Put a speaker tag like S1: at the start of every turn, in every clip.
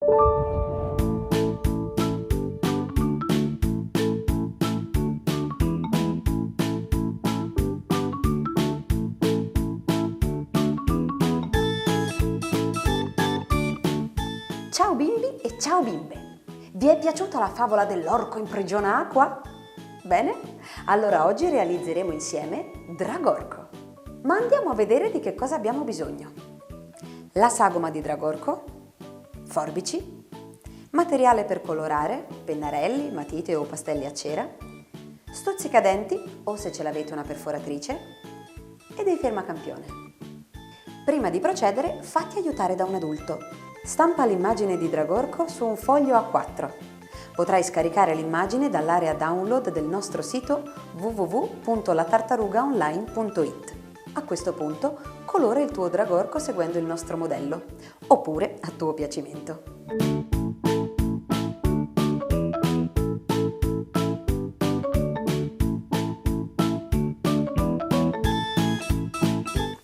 S1: Ciao bimbi e ciao bimbe! Vi è piaciuta la favola dell'orco in prigione acqua? Bene, allora oggi realizzeremo insieme Dragorco. Ma andiamo a vedere di che cosa abbiamo bisogno. La sagoma di Dragorco, forbici, materiale per colorare, pennarelli, matite o pastelli a cera, stuzzicadenti o se ce l'avete una perforatrice e dei fermacampione. Prima di procedere, fatti aiutare da un adulto. Stampa l'immagine di Dragorco su un foglio A4. Potrai scaricare l'immagine dall'area download del nostro sito www.latartarugaonline.it. A questo punto colora il tuo Dragorco seguendo il nostro modello, oppure a tuo piacimento.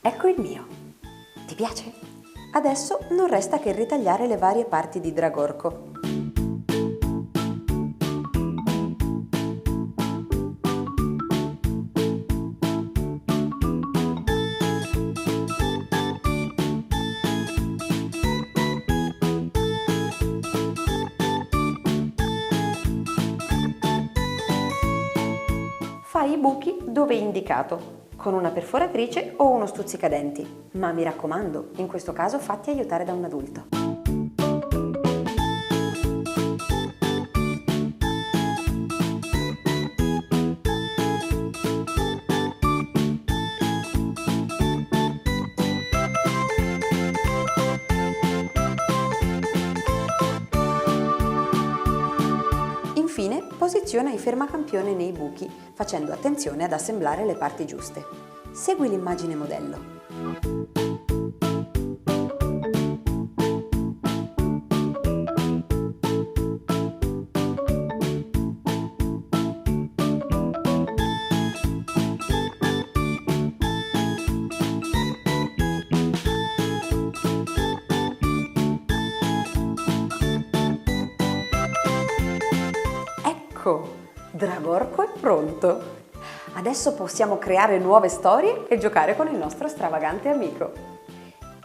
S1: Ecco il mio. Ti piace? Adesso non resta che ritagliare le varie parti di Dragorco. Fai i buchi dove è indicato, con una perforatrice o uno stuzzicadenti, ma mi raccomando, in questo caso fatti aiutare da un adulto. Infine, posiziona i fermacampione nei buchi, facendo attenzione ad assemblare le parti giuste. Segui l'immagine modello. Dragorco è pronto! Adesso possiamo creare nuove storie e giocare con il nostro stravagante amico.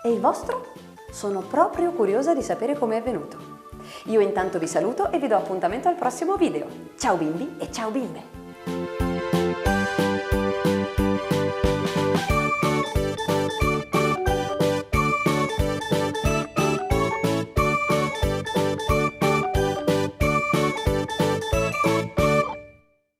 S1: E il vostro? Sono proprio curiosa di sapere come è venuto. Io intanto vi saluto e vi do appuntamento al prossimo video. Ciao bimbi e ciao bimbe!